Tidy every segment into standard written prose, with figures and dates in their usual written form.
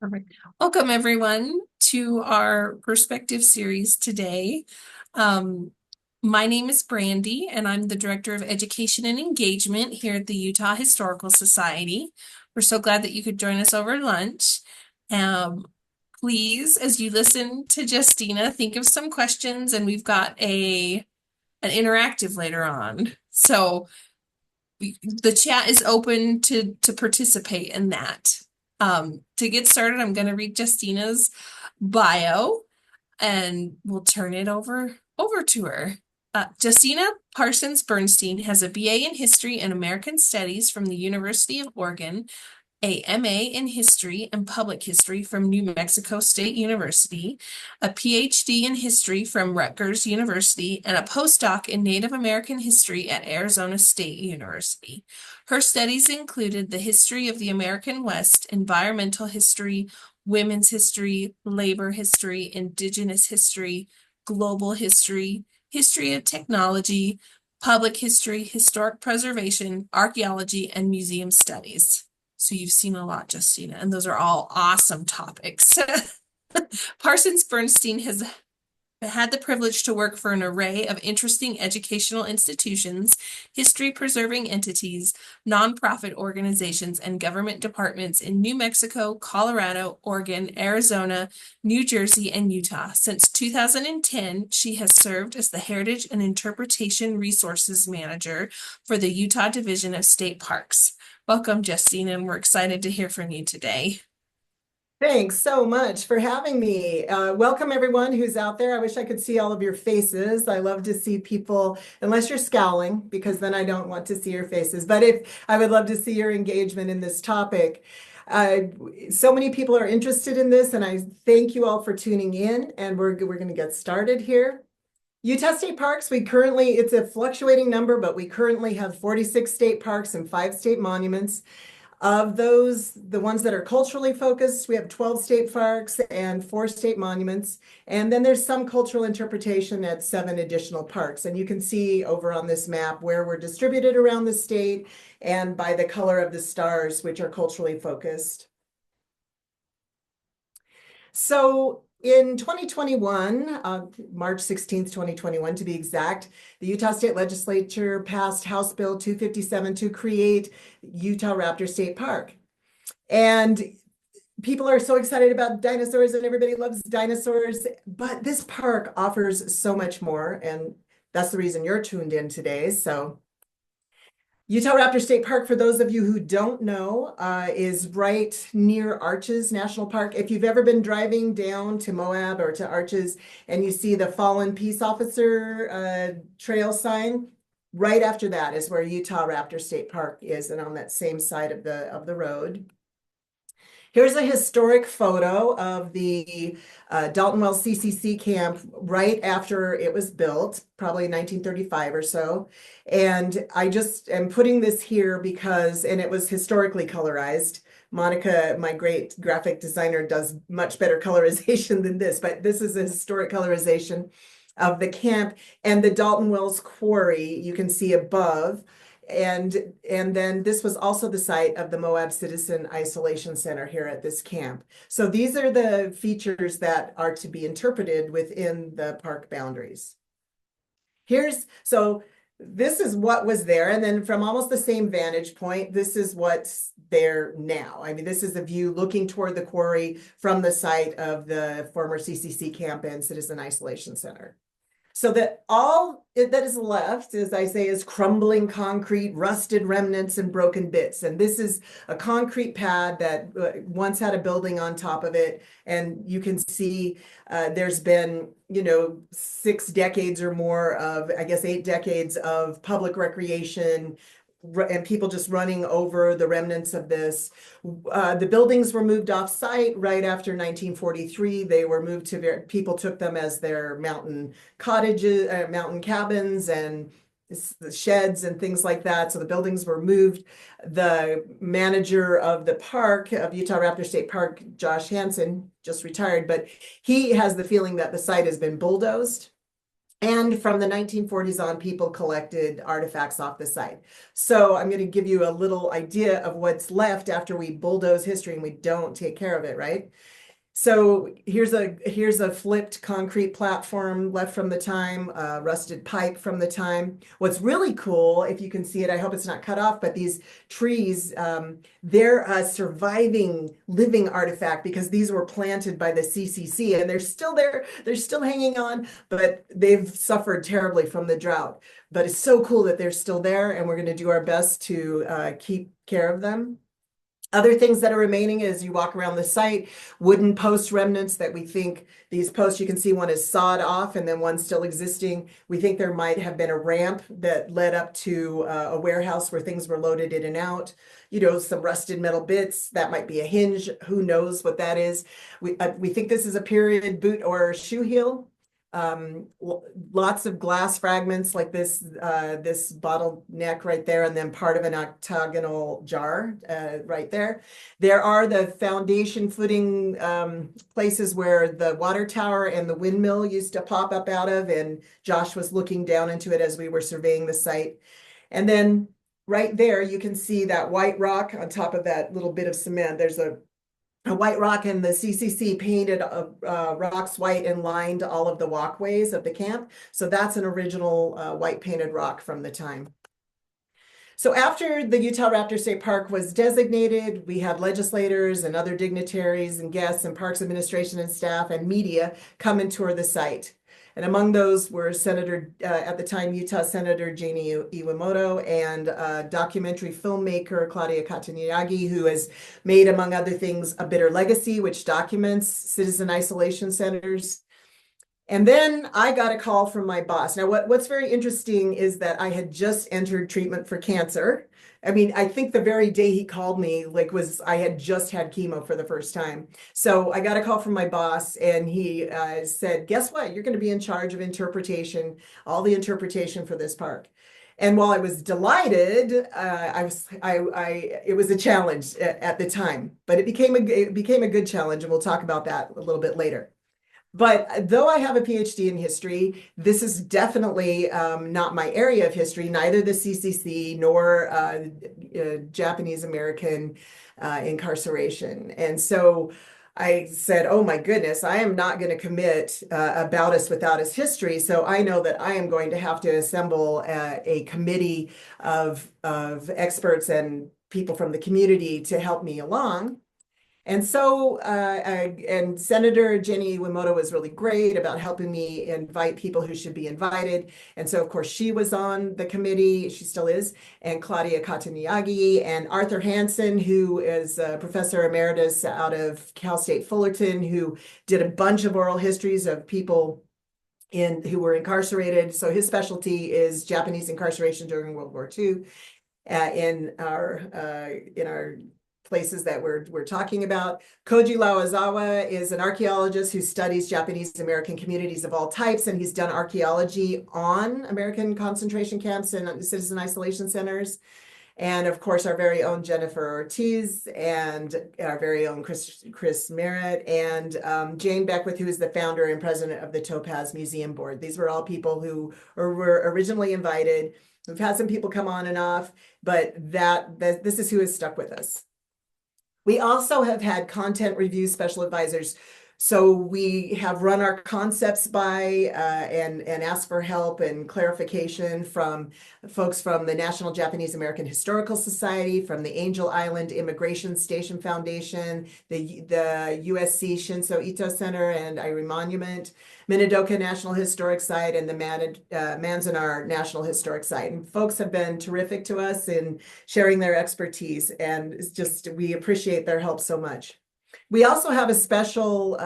Perfect. Welcome, everyone, to our perspective series today. Um, my name is Brandy, and I'm the Director of Education and Engagement here at the Utah Historical Society. We're so glad that you could join us over lunch. Um, Please, as you listen to Justina, think of some questions, and we've got an interactive later on. So the chat is open to participate in that. To get started, I'm going to read Justina's bio and we'll turn it over to her. Justina Parsons-Bernstein has a BA in History and American Studies from the University of Oregon, a MA in History and Public History from New Mexico State University, a PhD in History from Rutgers University, and a postdoc in Native American History at Arizona State University. Her studies included the history of the American West, environmental history, women's history, labor history, indigenous history, global history, history of technology, public history, historic preservation, archaeology, and museum studies. So you've seen a lot, Justina, and those are all awesome topics. Parsons-Bernstein has had the privilege to work for an array of interesting educational institutions, history-preserving entities, nonprofit organizations, and government departments in New Mexico, Colorado, Oregon, Arizona, New Jersey, and Utah. Since 2010, she has served as the Heritage and Interpretation Resources Manager for the Utah Division of State Parks. Welcome, Justina, and we're excited to hear from you today. Thanks so much for having me. Welcome everyone who's out there. I wish I could see all of your faces. I love to see people, unless you're scowling, because then I don't want to see your faces. But I would love to see your engagement in this topic. So many people are interested in this, and I thank you all for tuning in. And we're going to get started here. Utah State Parks, it's a fluctuating number, but we currently have 46 state parks and 5 state monuments. Of those, the ones that are culturally focused, we have 12 state parks and 4 state monuments. And then there's some cultural interpretation at 7 additional parks. And you can see over on this map where we're distributed around the state and by the color of the stars, which are culturally focused. So in 2021, March 16th, 2021, to be exact, the Utah State Legislature passed House Bill 257 to create Utahraptor State Park. And people are so excited about dinosaurs and everybody loves dinosaurs, but this park offers so much more. And that's the reason you're tuned in today. So Utahraptor State Park, for those of you who don't know, is right near Arches National Park. If you've ever been driving down to Moab or to Arches and you see the fallen peace officer trail sign, right after that is where Utahraptor State Park is, and on that same side of the road. Here's a historic photo of the Dalton Wells CCC Camp right after it was built, probably 1935 or so. And I just am putting this here because, and it was historically colorized. Monica, my great graphic designer, does much better colorization than this, but this is a historic colorization of the camp and the Dalton Wells quarry you can see above. And then this was also the site of the Moab Citizen Isolation Center here at this camp. So these are the features that are to be interpreted within the park boundaries. So this is what was there. And then from almost the same vantage point, this is what's there now. I mean, this is the view looking toward the quarry from the site of the former CCC camp and Citizen Isolation Center. So that all that is left, as I say, is crumbling concrete, rusted remnants, and broken bits. And this is a concrete pad that once had a building on top of it. And you can see there's been, 6 decades or more of, I guess, 8 decades of public recreation, and people just running over the remnants of this. The buildings were moved off site right after 1943. They were moved to, people took them as their mountain cottages, mountain cabins and sheds and things like that. So the buildings were moved. The manager of the park, of Utahraptor State Park, Josh Hansen, just retired, but he has the feeling that the site has been bulldozed. And from the 1940s on, people collected artifacts off the site. So I'm going to give you a little idea of what's left after we bulldoze history and we don't take care of it, right? So here's a flipped concrete platform left from the time, rusted pipe from the time. What's really cool, if you can see it, I hope it's not cut off, but these trees, they're a surviving living artifact because these were planted by the CCC and they're still there. They're still hanging on, but they've suffered terribly from the drought. But it's so cool that they're still there, and we're going to do our best to keep care of them. Other things that are remaining as you walk around the site, wooden post remnants that we think these posts, you can see one is sawed off and then one still existing. We think there might have been a ramp that led up to a warehouse where things were loaded in and out. You know, some rusted metal bits, that might be a hinge. Who knows what that is? We think this is a period boot or shoe heel. Lots of glass fragments like this bottleneck right there, and then part of an octagonal jar right there. There are the foundation footing places where the water tower and the windmill used to pop up out of, and Josh was looking down into it as we were surveying the site. And then right there, you can see that white rock on top of that little bit of cement. There's a white rock, and the CCC painted rocks white and lined all of the walkways of the camp. So that's an original white painted rock from the time. So after the Utahraptor State Park was designated, we had legislators and other dignitaries and guests and parks administration and staff and media come and tour the site. And among those were Senator, at the time, Utah Senator Janie Iwamoto and documentary filmmaker Claudia Kataniagi, who has made, among other things, A Bitter Legacy, which documents citizen isolation centers. And then I got a call from my boss. Now, what's very interesting is that I had just entered treatment for cancer. I mean, I think the very day he called me, I had just had chemo for the first time. So I got a call from my boss, and he said, guess what? You're going to be in charge of interpretation, all the interpretation for this park. And while I was delighted, it was a challenge at the time, but it became a good challenge, and we'll talk about that a little bit later. But though I have a PhD in history, this is definitely not my area of history, neither the CCC nor Japanese American incarceration. And so I said, oh my goodness, I am not going to commit about us without us history. So I know that I am going to have to assemble a committee of experts and people from the community to help me along. And so, and Senator Jenny Iwamoto was really great about helping me invite people who should be invited. And so, of course, she was on the committee, she still is, and Claudia Kataniagi and Arthur Hansen, who is a professor emeritus out of Cal State Fullerton, who did a bunch of oral histories of people who were incarcerated. So his specialty is Japanese incarceration during World War II. In our places that we're talking about. Koji Lawazawa is an archaeologist who studies Japanese American communities of all types, and he's done archaeology on American concentration camps and citizen isolation centers. And of course, our very own Jennifer Ortiz and our very own Chris Merritt and Jane Beckwith, who is the founder and president of the Topaz Museum Board. These were all people who were originally invited. We've had some people come on and off, but this is who has stuck with us. We also have had content review special advisors. So we have run our concepts by and asked for help and clarification from folks from the National Japanese American Historical Society, from the Angel Island Immigration Station Foundation, the USC Shinso Ito Center and Irie Monument, Minidoka National Historic Site, and the Manzanar National Historic Site. And folks have been terrific to us in sharing their expertise, and it's just, we appreciate their help so much. We also have a special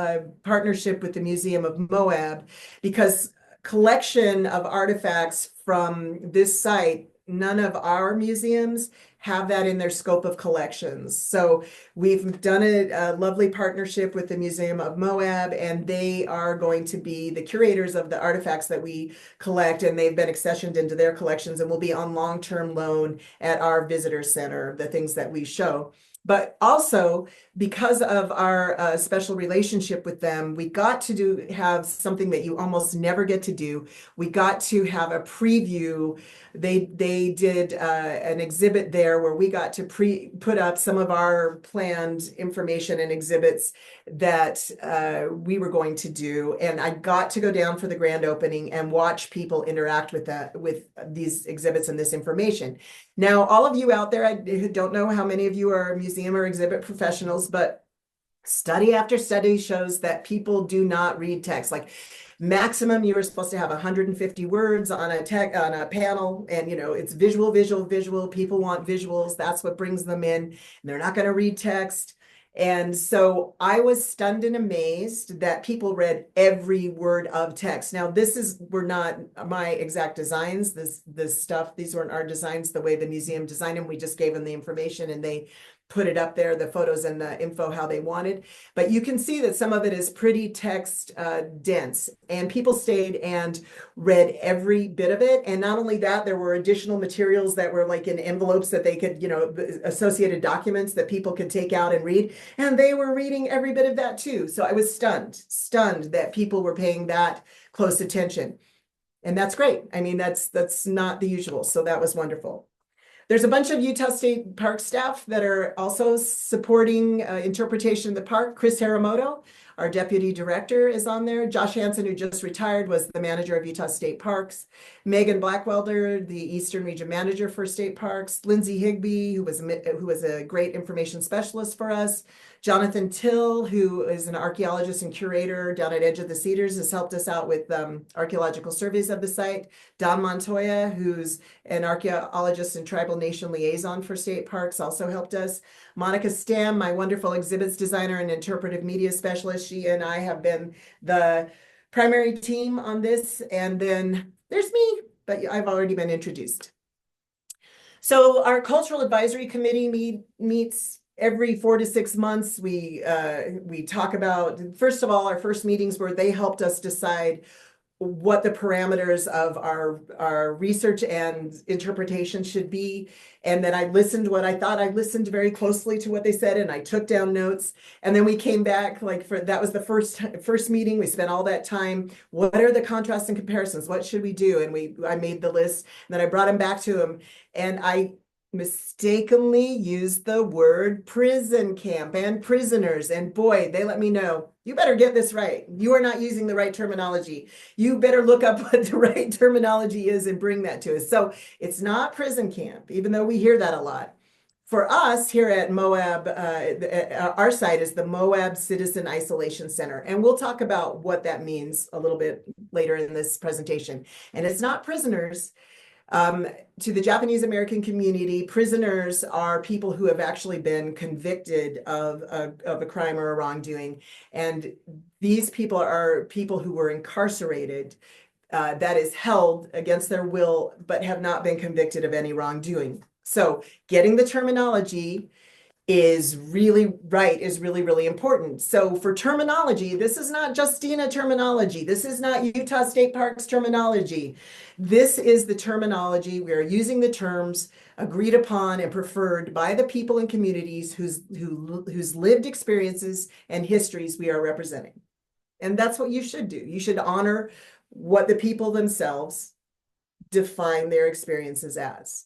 partnership with the Museum of Moab, because collection of artifacts from this site, none of our museums have that in their scope of collections. So we've done a lovely partnership with the Museum of Moab, and they are going to be the curators of the artifacts that we collect, and they've been accessioned into their collections and will be on long-term loan at our visitor center, the things that we show. But also, because of our special relationship with them, we got to have something that you almost never get to do. We got to have a preview. They did an exhibit there where we got to put up some of our planned information and exhibits that we were going to do. And I got to go down for the grand opening and watch people interact with these exhibits and this information. Now, all of you out there, I don't know how many of you are museum or exhibit professionals, but study after study shows that people do not read text. Like maximum, you were supposed to have 150 words on a panel, and it's visual, visual, visual. People want visuals. That's what brings them in. And they're not going to read text. And so I was stunned and amazed that people read every word of text. Now, were not my exact designs. These weren't our designs the way the museum designed them. We just gave them the information and they put it up there, the photos and the info how they wanted. But you can see that some of it is pretty text dense, and people stayed and read every bit of it. And not only that, there were additional materials that were like in envelopes that they could, associated documents that people could take out and read. And they were reading every bit of that too. So I was stunned that people were paying that close attention. And that's great. I mean, that's not the usual. So that was wonderful. There's a bunch of Utah State Park staff that are also supporting interpretation of the park. Chris Haramoto, our deputy director, is on there. Josh Hansen, who just retired, was the manager of Utah State Parks. Megan Blackwelder, the Eastern Region manager for state parks. Lindsay Higbee, who was a great information specialist for us. Jonathan Till, who is an archaeologist and curator down at Edge of the Cedars, has helped us out with archaeological surveys of the site. Don Montoya, who's an archaeologist and tribal nation liaison for state parks, also helped us. Monica Stam, my wonderful exhibits designer and interpretive media specialist, she and I have been the primary team on this. And then there's me, but I've already been introduced. So our cultural advisory committee meets every 4 to 6 months. We talk about, first of all, our first meetings where they helped us decide what the parameters of our research and interpretation should be. And then I listened very closely to what they said, and I took down notes. And then we came back, that was the first meeting. We spent all that time. What are the contrasts and comparisons? What should we do? And I made the list, and then I brought them back to them. And I mistakenly used the word prison camp and prisoners. And boy, they let me know, you better get this right. You are not using the right terminology. You better look up what the right terminology is and bring that to us. So it's not prison camp, even though we hear that a lot. For us here at Moab, our site is the Moab Citizen Isolation Center. And we'll talk about what that means a little bit later in this presentation. And it's not prisoners. To the Japanese American community, prisoners are people who have actually been convicted of a crime or a wrongdoing. And these people are people who were incarcerated, that is held against their will, but have not been convicted of any wrongdoing. So getting the terminology is really important. So for terminology, this is not Justina terminology. This is not Utah State Parks terminology. This is the terminology. We are using the terms agreed upon and preferred by the people and communities whose lived experiences and histories we are representing. And that's what you should do. You should honor what the people themselves define their experiences as.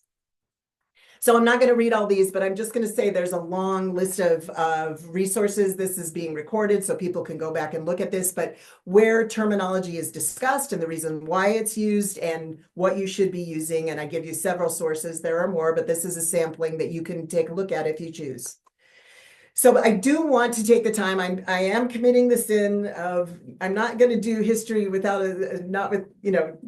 So I'm not going to read all these, but I'm just going to say there's a long list of resources. This is being recorded so people can go back and look at this, but where terminology is discussed and the reason why it's used and what you should be using. And I give you several sources. There are more, but this is a sampling that you can take a look at if you choose. So I do want to take the time. I am committing the sin of I'm not going to do history without not with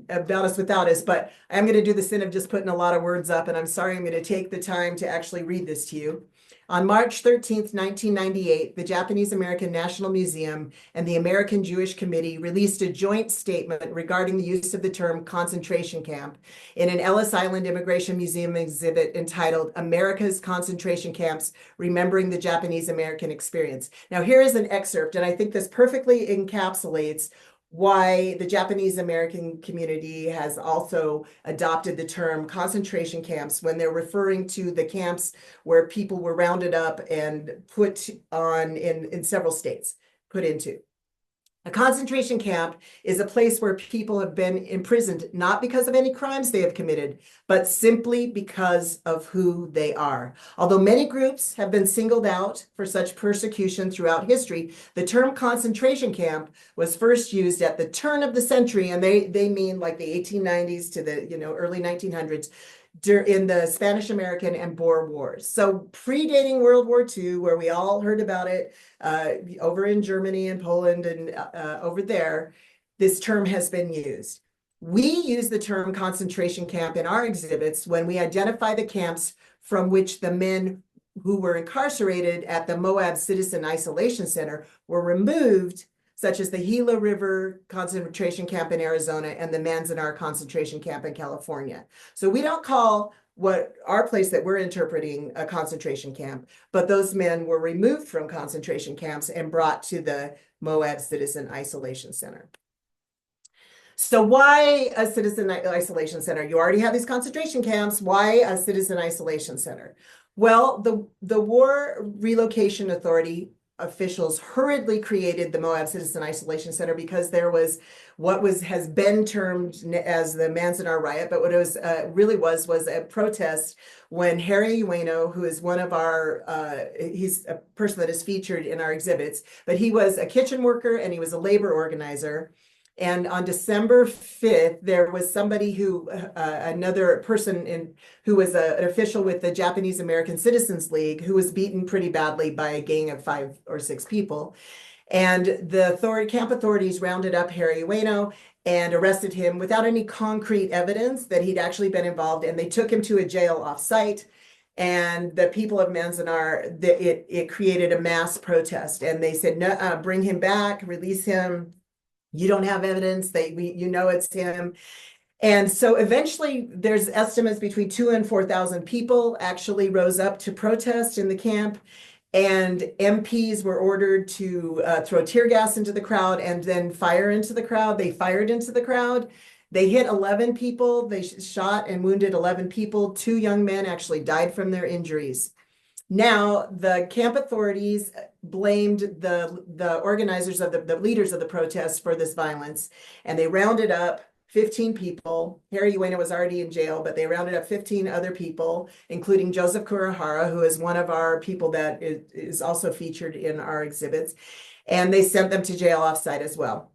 about us without us, but I'm going to do the sin of just putting a lot of words up. And I'm sorry, I'm going to take the time to actually read this to you. On March 13th, 1998, the Japanese American National Museum and the American Jewish Committee released a joint statement regarding the use of the term concentration camp in an Ellis Island Immigration Museum exhibit entitled America's Concentration Camps, Remembering the Japanese American Experience. Now, here is an excerpt, and I think this perfectly encapsulates why the Japanese American community has also adopted the term concentration camps when they're referring to the camps where people were rounded up and put on in several states, put into. A concentration camp is a place where people have been imprisoned not because of any crimes they have committed, but simply because of who they are. Although many groups have been singled out for such persecution throughout history, the term concentration camp was first used at the turn of the century, and they mean like the 1890s to the early 1900s, in the Spanish American and Boer Wars. So predating World War II, where we all heard about it over in Germany and Poland and over there, this term has been used. We use the term concentration camp in our exhibits when we identify the camps from which the men who were incarcerated at the Moab Citizen Isolation Center were removed, such as the Gila River concentration camp in Arizona and the Manzanar concentration camp in California. So we don't call what our place that we're interpreting a concentration camp, but those men were removed from concentration camps and brought to the Moab Citizen Isolation Center. So why a citizen isolation center? You already have these concentration camps. Why a citizen isolation center? Well, the War Relocation Authority officials hurriedly created the Moab Citizen Isolation Center because there was what has been termed as the Manzanar riot, but what it was really was a protest when Harry Ueno, who is one of our, he's a person that is featured in our exhibits, but he was a kitchen worker and he was a labor organizer. And on December 5th, there was somebody who, another person who was an official with the Japanese American Citizens League, who was beaten pretty badly by a gang of 5 or 6 people. And the camp authorities rounded up Harry Ueno and arrested him without any concrete evidence that he'd actually been involved. And they took him to a jail off-site. And the people of Manzanar, it created a mass protest. And they said, no, bring him back, release him. You don't have evidence that it's him. And so eventually there's estimates between 2,000 and 4,000 people actually rose up to protest in the camp. And MPs were ordered to throw tear gas into the crowd and then fire into the crowd. They fired into the crowd. They hit 11 people. They shot and wounded 11 people. 2 young men actually died from their injuries. Now, the camp authorities blamed the organizers of the leaders of the protests for this violence, and they rounded up 15 people. Harry Ueno was already in jail, but they rounded up 15 other people, including Joseph Kurihara, who is one of our people that is also featured in our exhibits, and they sent them to jail offsite as well.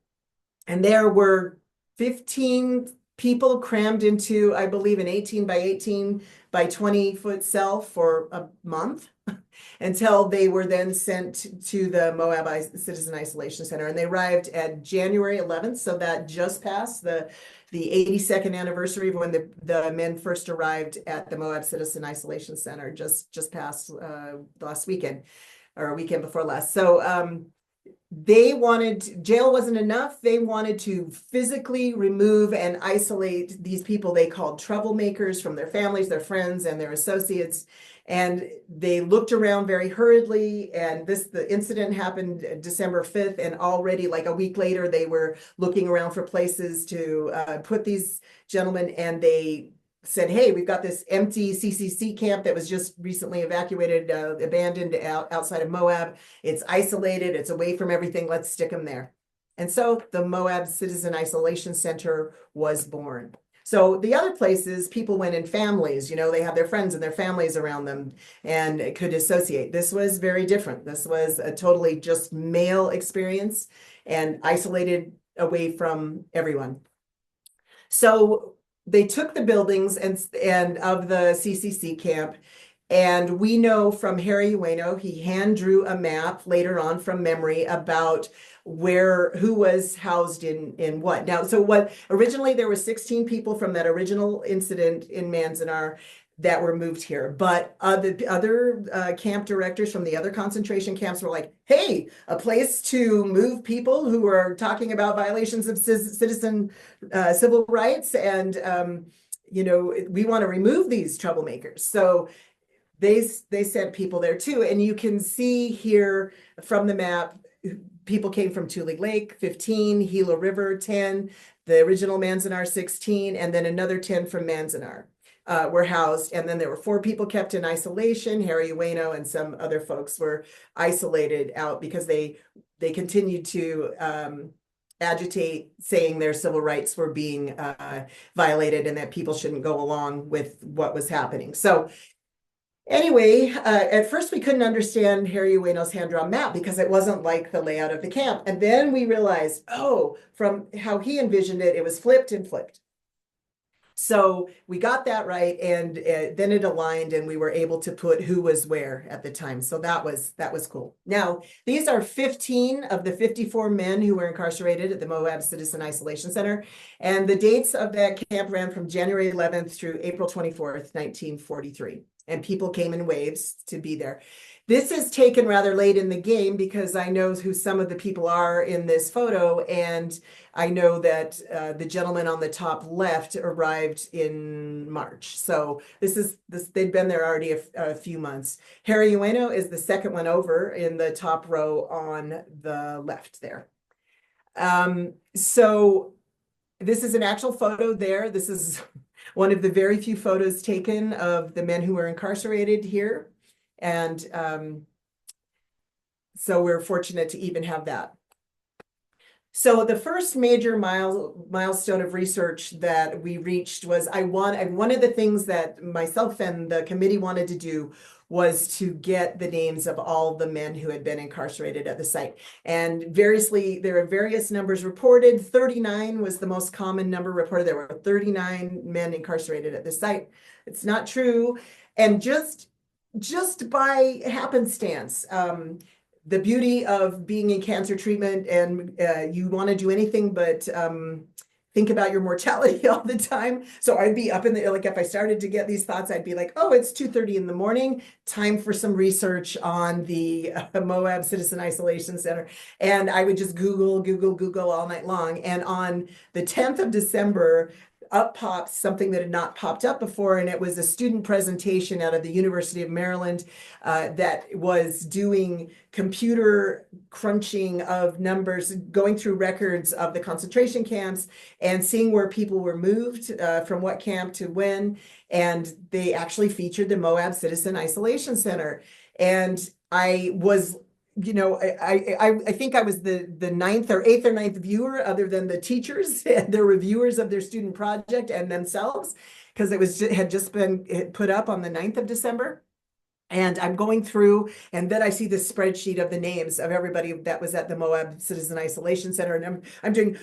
And there were 15 people crammed into, I believe, an 18 by 18 by 20-foot cell for a month until they were then sent to the Moab Citizen Isolation Center. And they arrived at January 11th, so that just passed the 82nd anniversary of when the men first arrived at the Moab Citizen Isolation Center, just passed last weekend, or a weekend before last. So jail wasn't enough. They wanted to physically remove and isolate these people they called troublemakers from their families, their friends, and their associates. And they looked around very hurriedly, and the incident happened December 5th, and already like a week later, they were looking around for places to put these gentlemen, and they said, hey, we've got this empty CCC camp that was just recently evacuated, abandoned outside of Moab. It's isolated, it's away from everything, let's stick them there. And so the Moab Citizen Isolation Center was born. So the other places, people went in families, they have their friends and their families around them and could associate. This was very different. This was a totally just male experience and isolated away from everyone. So they took the buildings and of the CCC camp And we know from Harry Ueno, he hand drew a map later on from memory about who was housed in what. Now, so what originally there were 16 people from that original incident in Manzanar that were moved here. But the other camp directors from the other concentration camps were like, hey, a place to move people who are talking about violations of citizen civil rights. And, we want to remove these troublemakers. So they sent people there too. And you can see here from the map, people came from Tule Lake, 15, Gila River, 10, the original Manzanar, 16, and then another 10 from Manzanar were housed. And then there were 4 people kept in isolation. Harry Ueno and some other folks were isolated out because they continued to agitate, saying their civil rights were being violated and that people shouldn't go along with what was happening. So anyway, at first we couldn't understand Harry Ueno's hand-drawn map because it wasn't like the layout of the camp. And then we realized, oh, from how he envisioned it, it was flipped and flipped. So we got that right, and then it aligned, and we were able to put who was where at the time. So that was cool. Now, these are 15 of the 54 men who were incarcerated at the Moab Citizen Isolation Center, and the dates of that camp ran from January 11th through April 24th, 1943. And people came in waves to be there. This is taken rather late in the game because I know who some of the people are in this photo, and I know that the gentleman on the top left arrived in March. So they'd been there already a few months. Harry Ueno is the second one over in the top row on the left there. So this is an actual photo there. This is one of the very few photos taken of the men who were incarcerated here. And so we're fortunate to even have that. So the first major milestone of research that we reached was one of the things that myself and the committee wanted to do was to get the names of all the men who had been incarcerated at the site. And there are various numbers reported. 39 was the most common number reported. There were 39 men incarcerated at the site. It's not true. And just by happenstance, the beauty of being in cancer treatment, and you want to do anything but think about your mortality all the time. So I'd be up in the, like if I started to get these thoughts, I'd be like, oh, it's 2:30 in the morning, time for some research on the Moab Citizen Isolation Center. And I would just Google all night long. And on the 10th of December, up pops something that had not popped up before, and it was a student presentation out of the University of Maryland that was doing computer crunching of numbers, going through records of the concentration camps and seeing where people were moved from what camp to when, and they actually featured the Moab Citizen Isolation Center. And I was I think I was the 9th or 8th or 9th viewer, other than the teachers and the reviewers of their student project and themselves, because had just been put up on the 9th of December. And I'm going through, and then I see this spreadsheet of the names of everybody that was at the Moab Citizen Isolation Center. And I'm doing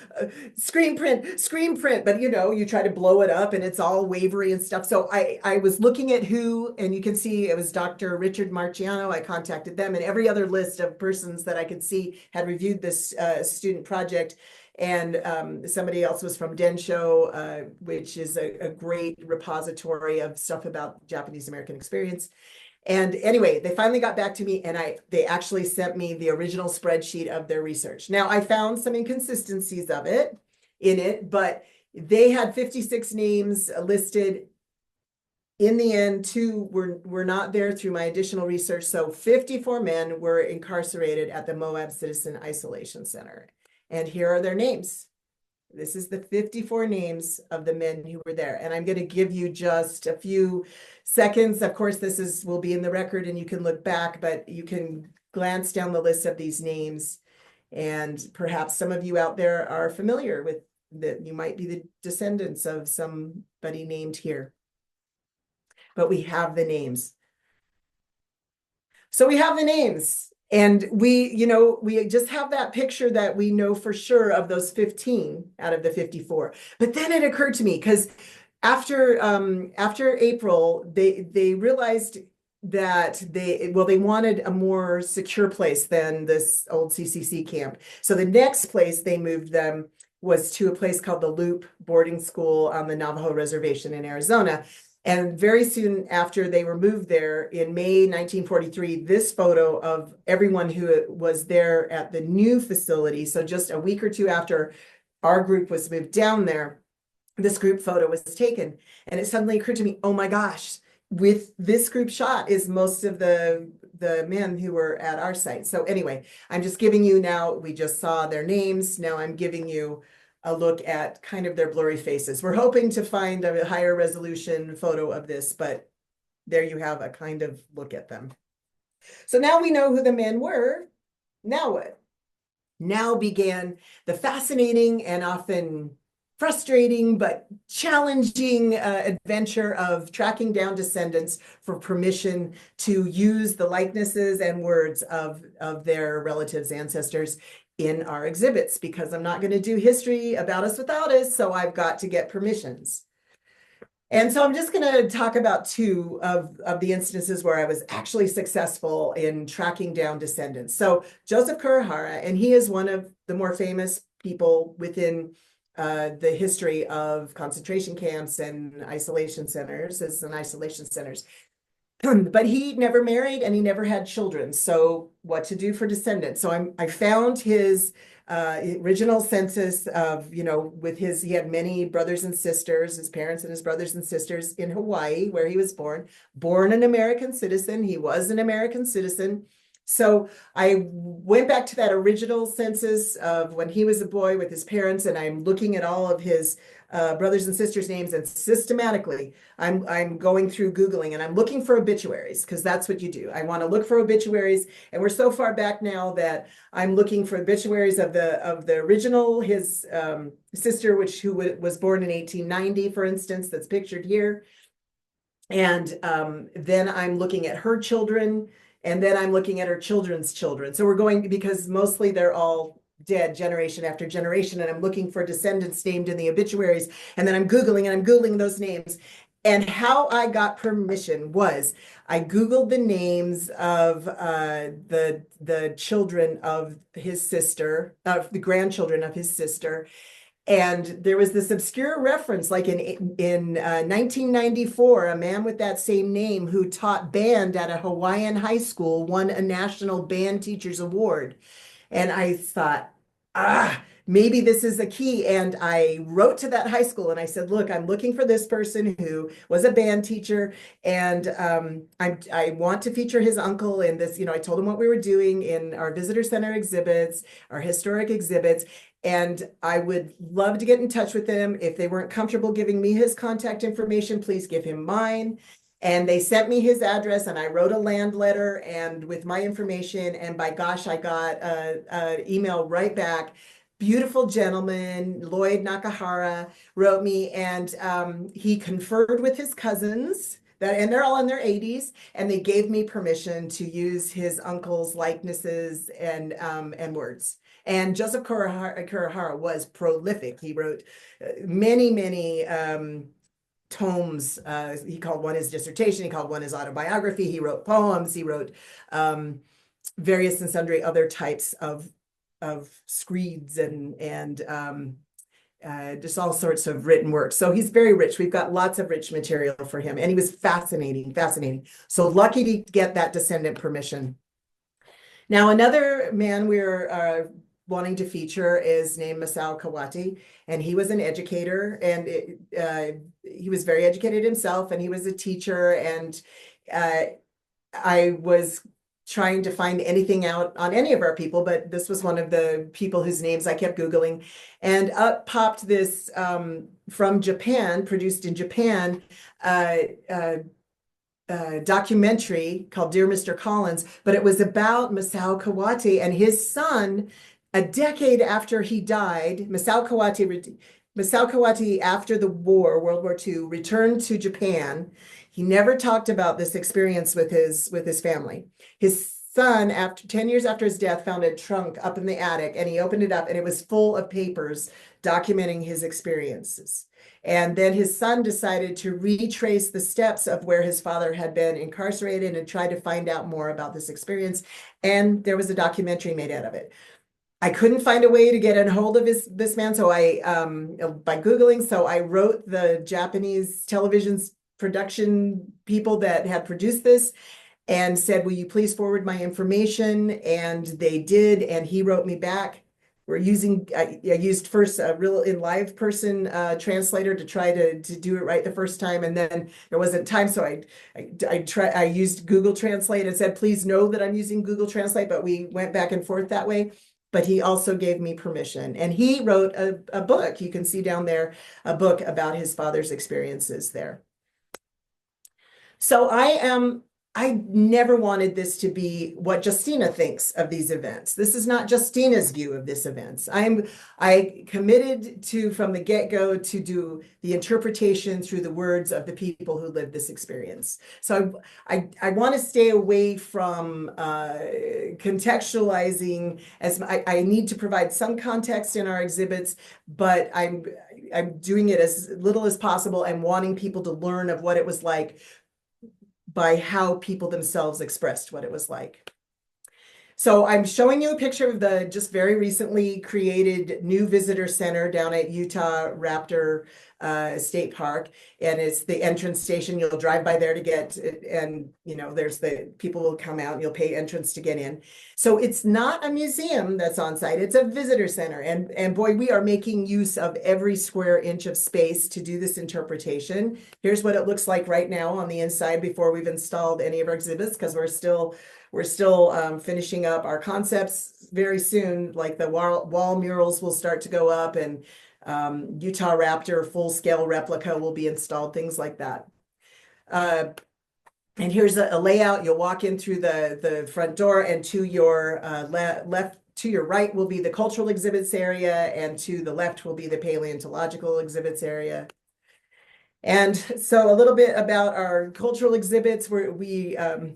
screen print, but you try to blow it up and it's all wavery and stuff. So I was looking at who, and you can see it was Dr. Richard Marciano. I contacted them, and every other list of persons that I could see had reviewed this student project. And somebody else was from Densho, which is a great repository of stuff about Japanese American experience. And anyway, they finally got back to me, and they actually sent me the original spreadsheet of their research. Now, I found some inconsistencies in it, but they had 56 names listed. In the end, 2 were not there through my additional research. So 54 men were incarcerated at the Moab Citizen Isolation Center. And here are their names. This is the 54 names of the men who were there. And I'm going to give you just a few seconds. Of course, will be in the record and you can look back, but you can glance down the list of these names. And perhaps some of you out there are familiar with that. You might be the descendants of somebody named here. But we have the names. So we have the names. And we just have that picture that we know for sure of those 15 out of the 54. But then it occurred to me, because after April, they realized that they wanted a more secure place than this old CCC camp. So the next place they moved them was to a place called the Loop Boarding School on the Navajo Reservation in Arizona. And very soon after they were moved there in May 1943, this photo of everyone who was there at the new facility, so just a week or two after our group was moved down there, this group photo was taken. And it suddenly occurred to me, oh my gosh, with this group shot is most of the men who were at our site. So anyway, I'm just giving you now, we just saw their names. Now I'm giving you a look at kind of their blurry faces. We're hoping to find a higher resolution photo of this, but there you have a kind of look at them. So now we know who the men were. Now what? Now began the fascinating and often frustrating but challenging adventure of tracking down descendants for permission to use the likenesses and words of their relatives, ancestors in our exhibits, because I'm not going to do history about us without us, so I've got to get permissions. And so I'm just going to talk about two of the instances where I was actually successful in tracking down descendants. So Joseph Kurihara, and he is one of the more famous people within the history of concentration camps and isolation centers, But he never married and he never had children. So what to do for descendants? So I found his original census of, with he had many brothers and sisters, his parents and his brothers and sisters in Hawaii, where he was born an American citizen. He was an American citizen. So I went back to that original census of when he was a boy with his parents, and I'm looking at all of his brothers and sisters' names, and systematically I'm going through Googling and I'm looking for obituaries, because that's what you do. I want to look for obituaries, and we're so far back now that I'm looking for obituaries of the original, his sister, who was born in 1890, for instance, that's pictured here. And then I'm looking at her children, and then I'm looking at her children's children. So we're going, because mostly they're all dead generation after generation, and I'm looking for descendants named in the obituaries, and then I'm Googling those names. And how I got permission was I Googled the names of the children of his sister, of the grandchildren of his sister. And there was this obscure reference, like in 1994, a man with that same name who taught band at a Hawaiian high school won a National Band Teachers Award. And I thought, maybe this is a key. And I wrote to that high school and I said, look, I'm looking for this person who was a band teacher, and I want to feature his uncle in this. I told him what we were doing in our visitor center exhibits, our historic exhibits. And I would love to get in touch with them. If they weren't comfortable giving me his contact information, please give him mine. And they sent me his address, and I wrote a land letter and with my information. And by gosh, I got an email right back. Beautiful gentleman, Lloyd Nakahara, wrote me, and he conferred with his cousins, and they're all in their 80s, and they gave me permission to use his uncle's likenesses and words. And Joseph Kurihara was prolific. He wrote many tomes. He called one his dissertation. He called one his autobiography. He wrote poems. He wrote various and sundry other types of screeds and just all sorts of written work. So he's very rich. We've got lots of rich material for him. And he was fascinating. So lucky to get that descendant permission. Now, another man we're wanting to feature is named Masao Kawati, and he was an educator, and he was very educated himself, and he was a teacher, and I was trying to find anything out on any of our people, but this was one of the people whose names I kept Googling, and up popped this from Japan, produced in Japan, documentary called Dear Mr. Collins, but it was about Masao Kawati and his son. A decade after he died, Masao Kawati, after the war, World War II, returned to Japan. He never talked about this experience with his family. His son, after 10 years after his death, found a trunk up in the attic, and he opened it up and it was full of papers documenting his experiences. And then his son decided to retrace the steps of where his father had been incarcerated and try to find out more about this experience. And there was a documentary made out of it. I couldn't find a way to get a hold of this man, so by Googling, so I wrote the Japanese television production people that had produced this and said, will you please forward my information? And they did, and he wrote me back. I used first a real in live person translator to try to do it right the first time, and then there wasn't time, so I used Google Translate and said, please know that I'm using Google Translate, but we went back and forth that way. But he also gave me permission, and he wrote a book. You can see down there a book about his father's experiences there. So I never wanted this to be what Justina thinks of these events. This is not Justina's view of this events. I committed to, from the get-go, to do the interpretation through the words of the people who lived this experience. So I want to stay away from contextualizing, as I need to provide some context in our exhibits, but I'm doing it as little as possible and wanting people to learn of what it was like by how people themselves expressed what it was like. So I'm showing you a picture of the just very recently created new visitor center down at Utahraptor State Park, and it's the entrance station. You'll drive by there to get, and there's the people will come out and you'll pay entrance to get in. So it's not a museum that's on site, it's a visitor center. And boy, we are making use of every square inch of space to do this interpretation. Here's what it looks like right now on the inside before we've installed any of our exhibits, because we're still finishing up our concepts very soon. Like the wall murals will start to go up, and Utahraptor full-scale replica will be installed, things like that. And here's a layout. You'll walk in through the front door, and to your left, to your right will be the cultural exhibits area, and to the left will be the paleontological exhibits area. And so a little bit about our cultural exhibits, where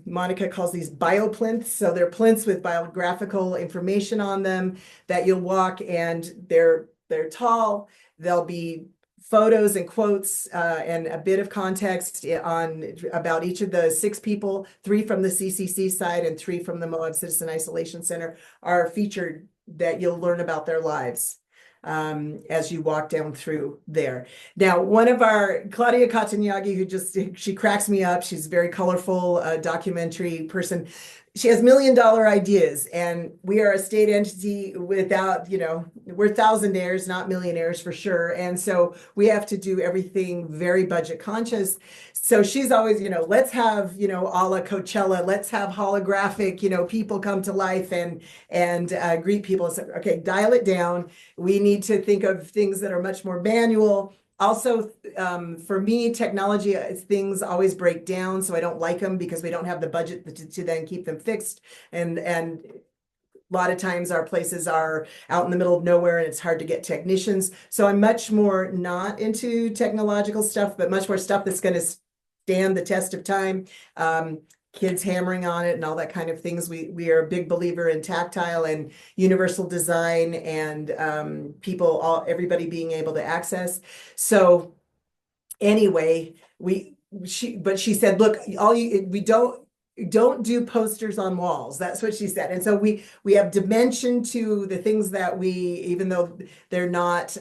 Monica calls these bioplinths. So they're plinths with biographical information on them that you'll walk, and they're tall. There'll be photos and quotes and a bit of context about each of the 6 people. 3 from the CCC side and 3 from the Moab Citizen Isolation Center are featured, that you'll learn about their lives as you walk down through there. Now, one of our, Claudia Katanyagi, she cracks me up. She's a very colorful documentary person. She has $1 million ideas, and we are a state entity without, we're thousandaires, not millionaires for sure. And so we have to do everything very budget conscious. So she's always, let's have, a la Coachella, let's have holographic, people come to life and greet people. So, okay, dial it down. We need to think of things that are much more manual. Also, for me, technology, things always break down, so I don't like them because we don't have the budget to then keep them fixed. And a lot of times our places are out in the middle of nowhere and it's hard to get technicians. So I'm much more not into technological stuff, but much more stuff that's going to stand the test of time. Kids hammering on it and all that kind of things. We are a big believer in tactile and universal design, and everybody being able to access. So anyway, she said, look, we don't do posters on walls. That's what she said. And so we have dimension to the things that even though they're not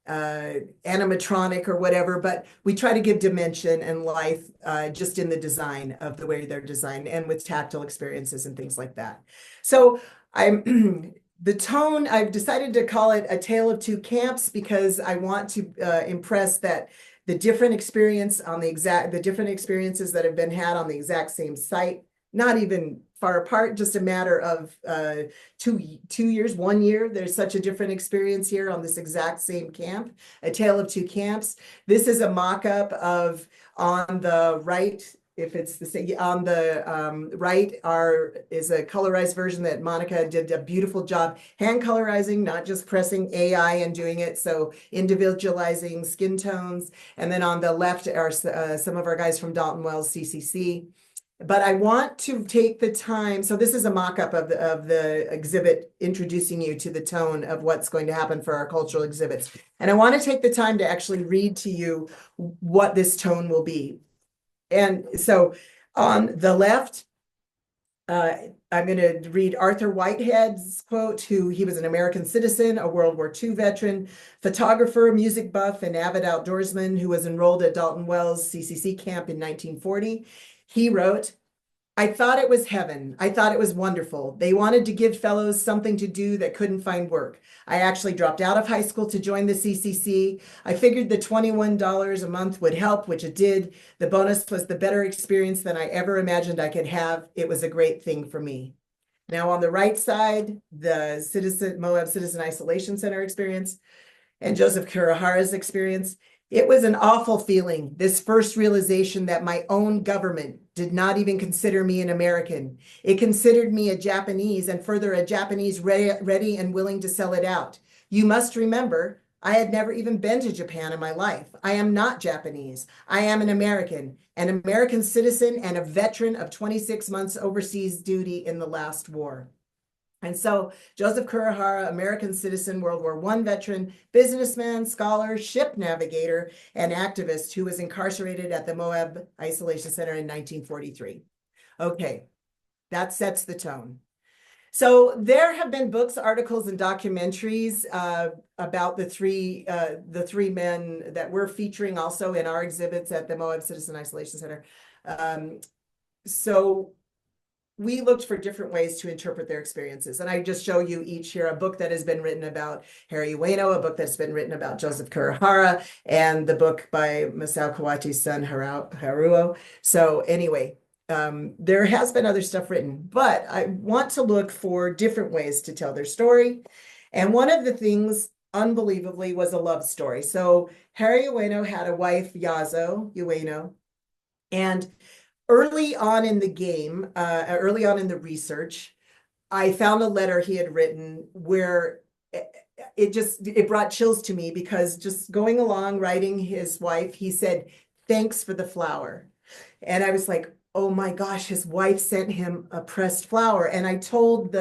animatronic or whatever, but we try to give dimension and life just in the design of the way they're designed, and with tactile experiences and things like that. So the tone, I've decided to call it A Tale of Two Camps, because I want to impress that the different experiences that have been had on the exact same site, not even far apart, just a matter of 2 years, 1 year. There's such a different experience here on this exact same camp, A Tale of Two Camps. This is a mock-up of, on the right, if it's the same, on the right is a colorized version that Monica did a beautiful job hand colorizing, not just pressing AI and doing it, so individualizing skin tones. And then on the left are some of our guys from Dalton Wells CCC. But I want to take the time. So this is a mock-up of the exhibit introducing you to the tone of what's going to happen for our cultural exhibits. And I want to take the time to actually read to you what this tone will be. And so on the left, I'm going to read Arthur Whitehead's quote, he was an American citizen, a World War II veteran, photographer, music buff, and avid outdoorsman who was enrolled at Dalton Wells CCC Camp in 1940. He wrote, I thought it was heaven. I thought it was wonderful. They wanted to give fellows something to do that couldn't find work. I actually dropped out of high school to join the CCC. I figured the $21 a month would help, which it did. The bonus was the better experience than I ever imagined I could have. It was a great thing for me. Now on the right side, the Moab Citizen Isolation Center experience and Joseph Kurihara's experience. It was an awful feeling, this first realization that my own government did not even consider me an American. It considered me a Japanese, and further, a Japanese ready and willing to sell it out. You must remember, I had never even been to Japan in my life. I am not Japanese. I am an American citizen and a veteran of 26 months overseas duty in the last war. And so Joseph Kurihara, American citizen, World War I veteran, businessman, scholar, ship navigator, and activist who was incarcerated at the Moab Isolation Center in 1943. Okay, that sets the tone. So there have been books, articles, and documentaries about the three men that we're featuring also in our exhibits at the Moab Citizen Isolation Center. So we looked for different ways to interpret their experiences. And I just show you each here a book that has been written about Harry Ueno, a book that's been written about Joseph Kurihara, and the book by Masao Kawachi's son, Haruo. So anyway, there has been other stuff written, but I want to look for different ways to tell their story. And one of the things, unbelievably, was a love story. So Harry Ueno had a wife, Yazo Ueno, and early on in the game, early on in the research, I found a letter he had written where it brought chills to me, because just going along writing his wife, he said, thanks for the flower. And I was like, oh my gosh, his wife sent him a pressed flower. And I told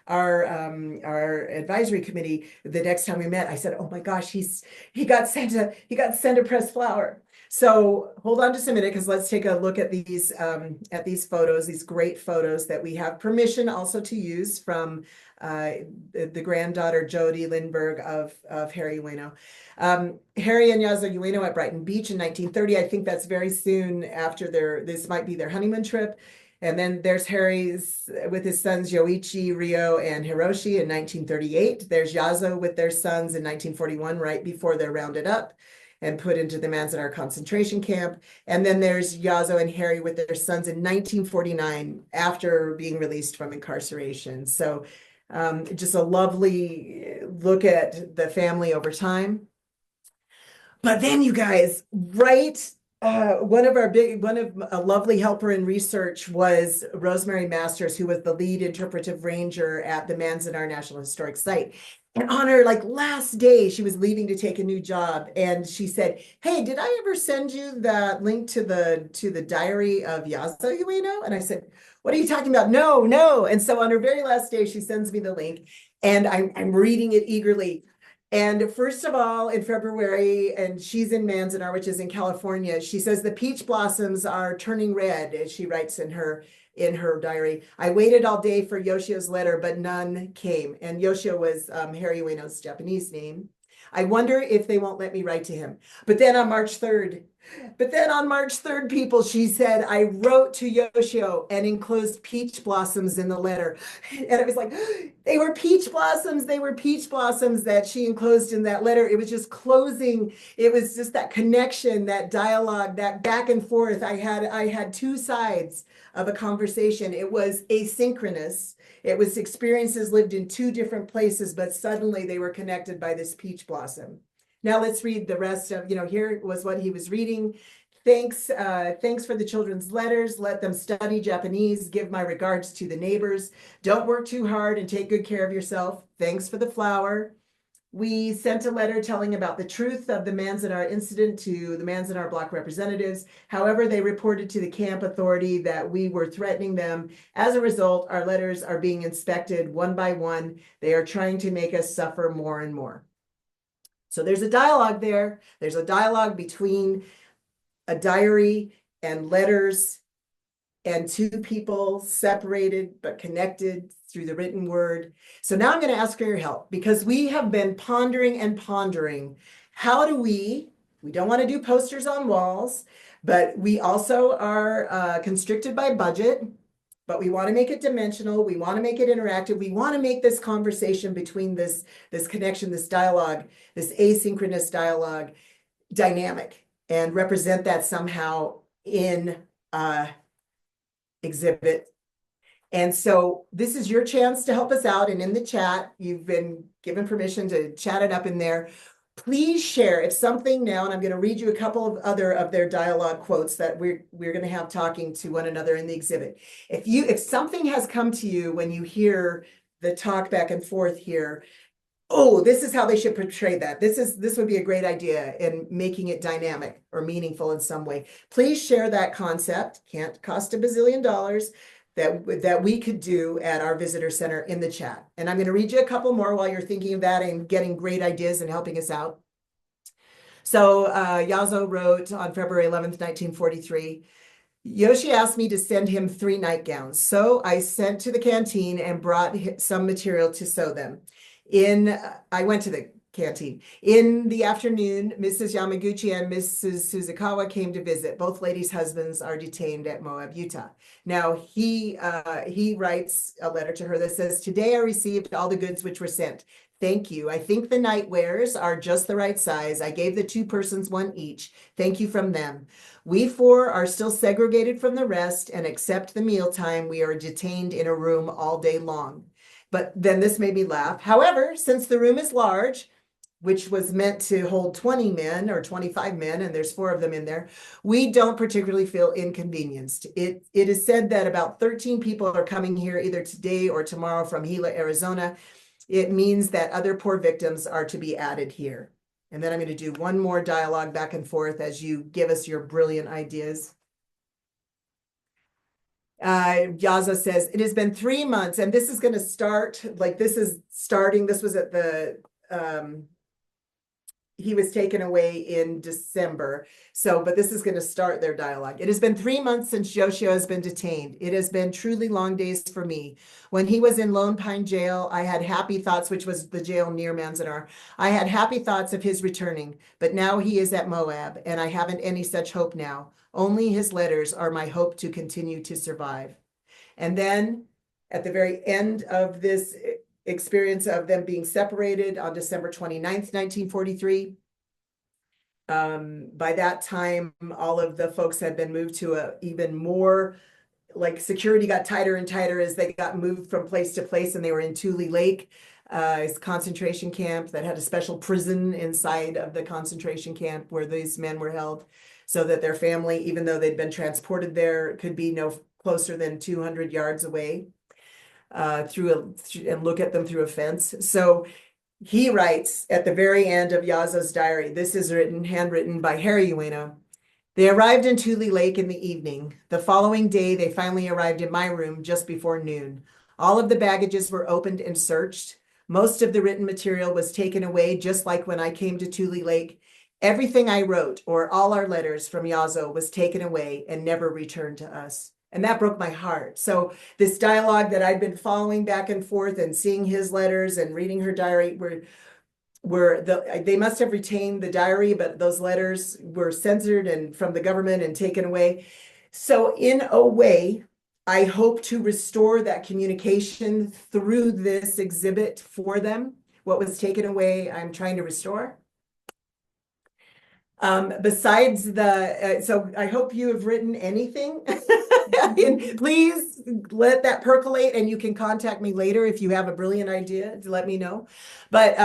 our advisory committee the next time we met, I said, oh my gosh, he got sent a pressed flower. So hold on just a minute, because let's take a look at these photos, these great photos that we have permission also to use from the granddaughter Jody Lindbergh of Harry Ueno. Harry and Yazo Ueno at Brighton Beach in 1930. I think that's very soon after this might be their honeymoon trip. And then there's Harry's with his sons Yoichi, Ryo, and Hiroshi in 1938. There's Yazo with their sons in 1941, right before they're rounded up and put into the Manzanar concentration camp. And then there's Yazo and Harry with their sons in 1949 after being released from incarceration. So just a lovely look at the family over time. But then you guys, right, a lovely helper in research was Rosemary Masters, who was the lead interpretive ranger at the Manzanar National Historic Site. And on her last day, she was leaving to take a new job, and she said, "Hey, did I ever send you that link to the diary of Yazo Ueno?" And I said, "What are you talking about?" No. And so on her very last day, she sends me the link, and I'm reading it eagerly. And first of all, in February, and she's in Manzanar, which is in California, she says the peach blossoms are turning red, as she writes in her diary. I waited all day for Yoshio's letter, but none came. And Yoshio was Harry Ueno's Japanese name. I wonder if they won't let me write to him. But then on March 3rd, people, she said, I wrote to Yoshio and enclosed peach blossoms in the letter. And I was like, they were peach blossoms that she enclosed in that letter. It was just closing. It was just that connection, that dialogue, that back and forth. I had two sides of a conversation. It was asynchronous. It was experiences lived in two different places, but suddenly they were connected by this peach blossom. Now let's read the rest of, here was what he was reading. Thanks for the children's letters. Let them study Japanese. Give my regards to the neighbors. Don't work too hard and take good care of yourself. Thanks for the flower. We sent a letter telling about the truth of the Manzanar incident to the Manzanar block representatives. However, they reported to the camp authority that we were threatening them. As a result, our letters are being inspected one by one. They are trying to make us suffer more and more. So there's a dialogue there. There's a dialogue between a diary and letters and two people separated but connected through the written word. So now I'm going to ask for your help because we have been pondering and pondering. How do we don't want to do posters on walls, but we also are constricted by budget, but we want to make it dimensional. We want to make it interactive. We want to make this conversation between this connection, this dialogue, this asynchronous dialogue dynamic and represent that somehow in exhibit. And so this is your chance to help us out. And in the chat, you've been given permission to chat it up in there. Please share if something now, and I'm going to read you a couple of other of their dialogue quotes that we're going to have talking to one another in the exhibit. If something has come to you when you hear the talk back and forth here, oh, this is how they should portray that. This would be a great idea in making it dynamic or meaningful in some way. Please share that concept. Can't cost $1 bazillion that we could do at our visitor center in the chat. And I'm going to read you a couple more while you're thinking of that and getting great ideas and helping us out. So Yazo wrote on February 11th, 1943, Yoshi asked me to send him 3 nightgowns. So I sent to the canteen and brought some material to sew them. I went to the canteen. In the afternoon, Mrs. Yamaguchi and Mrs. Suzukawa came to visit. Both ladies' husbands are detained at Moab, Utah. Now, he writes a letter to her that says, today I received all the goods which were sent. Thank you. I think the nightwears are just the right size. I gave the 2 persons one each. Thank you from them. We 4 are still segregated from the rest, and except the mealtime, we are detained in a room all day long. But then this made me laugh. However, since the room is large, which was meant to hold 20 men or 25 men, and there's 4 of them in there, we don't particularly feel inconvenienced. It is said that about 13 people are coming here either today or tomorrow from Gila, Arizona. It means that other poor victims are to be added here. And then I'm going to do one more dialogue back and forth as you give us your brilliant ideas. Yaza says, it has been 3 months, and this is going to start, like this is starting, this was at the, he was taken away in December. So, but this is going to start their dialogue. It has been 3 months since Yoshio has been detained. It has been truly long days for me. When he was in Lone Pine Jail, I had happy thoughts, which was the jail near Manzanar. I had happy thoughts of his returning, but now he is at Moab, and I haven't any such hope now. Only his letters are my hope to continue to survive. And then at the very end of this experience of them being separated on December 29th, 1943, by that time, all of the folks had been moved to a even more, like security got tighter and tighter as they got moved from place to place, and they were in Tule Lake concentration camp that had a special prison inside of the concentration camp where these men were held, so that their family, even though they'd been transported there, could be no closer than 200 yards away and look at them through a fence. So he writes at the very end of Yaza's diary, this is handwritten by Harry Ueno. They arrived in Tule Lake in the evening. The following day, they finally arrived in my room just before noon. All of the baggages were opened and searched. Most of the written material was taken away, just like when I came to Tule Lake. Everything I wrote, or all our letters from Yazo, was taken away and never returned to us. And that broke my heart. So this dialogue that I'd been following back and forth and seeing his letters and reading her diary they must have retained the diary, but those letters were censored and from the government and taken away. So in a way, I hope to restore that communication through this exhibit for them. What was taken away, I'm trying to restore. Besides so I hope you have written anything. And please let that percolate, and you can contact me later if you have a brilliant idea to let me know. But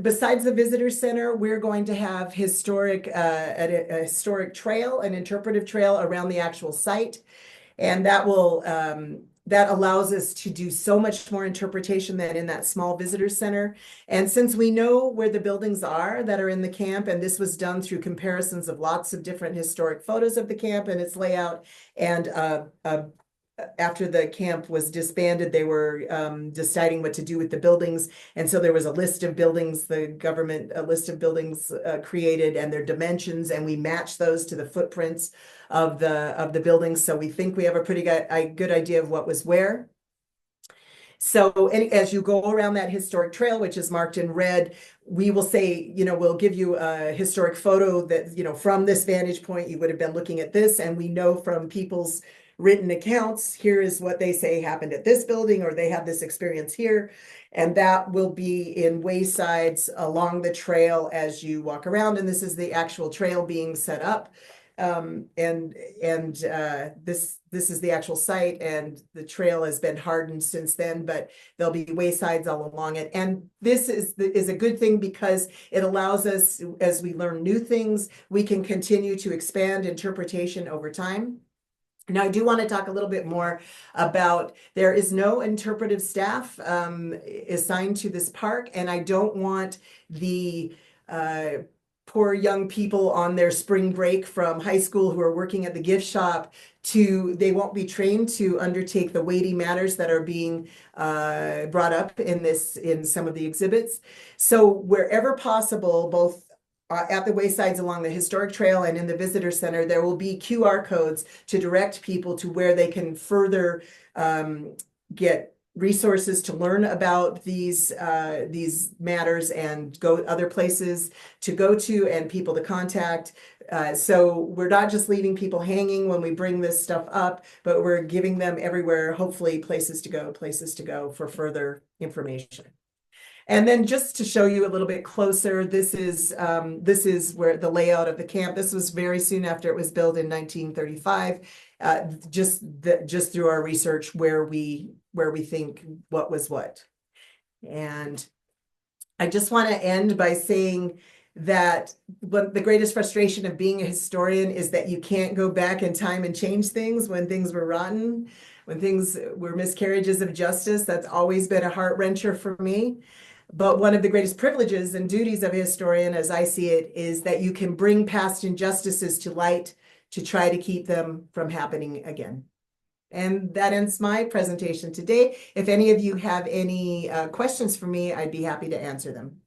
besides the visitor center, we're going to have a historic trail, an interpretive trail around the actual site. And that will that allows us to do so much more interpretation than in that small visitor center. And since we know where the buildings are that are in the camp, and this was done through comparisons of lots of different historic photos of the camp and its layout, and after the camp was disbanded, they were deciding what to do with the buildings. And so there was a list of buildings, the government, a list of buildings created and their dimensions, and we matched those to the footprints of the buildings. So we think we have a pretty good idea of what was where. So as you go around that historic trail, which is marked in red, we will say, we'll give you a historic photo that, from this vantage point, you would have been looking at this. And we know from people's written accounts, here is what they say happened at this building, or they had this experience here. And that will be in waysides along the trail as you walk around. And this is the actual trail being set up. This is the actual site, and the trail has been hardened since then, but there'll be waysides all along it. And this is a good thing because it allows us, as we learn new things, we can continue to expand interpretation over time. Now, I do want to talk a little bit more about, there is no interpretive staff assigned to this park, and I don't want the poor young people on their spring break from high school who are working at the gift shop they won't be trained to undertake the weighty matters that are being brought up in some of the exhibits. So wherever possible, both at the waysides along the historic trail and in the visitor center, there will be QR codes to direct people to where they can further get resources to learn about these matters and go other places to go to and people to contact. So we're not just leaving people hanging when we bring this stuff up, but we're giving them everywhere, hopefully places to go for further information. And then just to show you a little bit closer, this is where the layout of the camp. This was very soon after it was built in 1935. Just through our research where we think what was what. And I just want to end by saying that the greatest frustration of being a historian is that you can't go back in time and change things when things were rotten, when things were miscarriages of justice. That's always been a heart wrencher for me. But one of the greatest privileges and duties of a historian, as I see it, is that you can bring past injustices to light to try to keep them from happening again. And that ends my presentation today. If any of you have any questions for me, I'd be happy to answer them.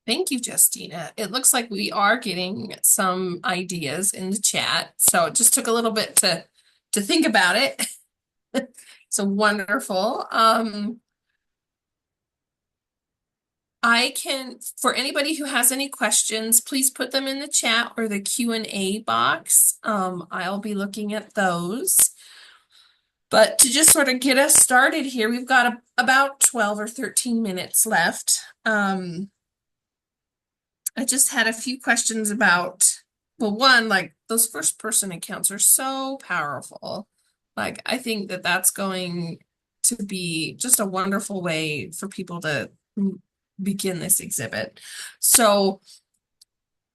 Thank you, Justina. It looks like we are getting some ideas in the chat. So it just took a little bit to think about it. So wonderful. For anybody who has any questions, please put them in the chat or the Q&A box. I'll be looking at those. But to just sort of get us started here, we've got about 12 or 13 minutes left. I just had a few questions about, well, one, like those first person accounts are so powerful. Like, I think that that's going to be just a wonderful way for people to begin this exhibit. So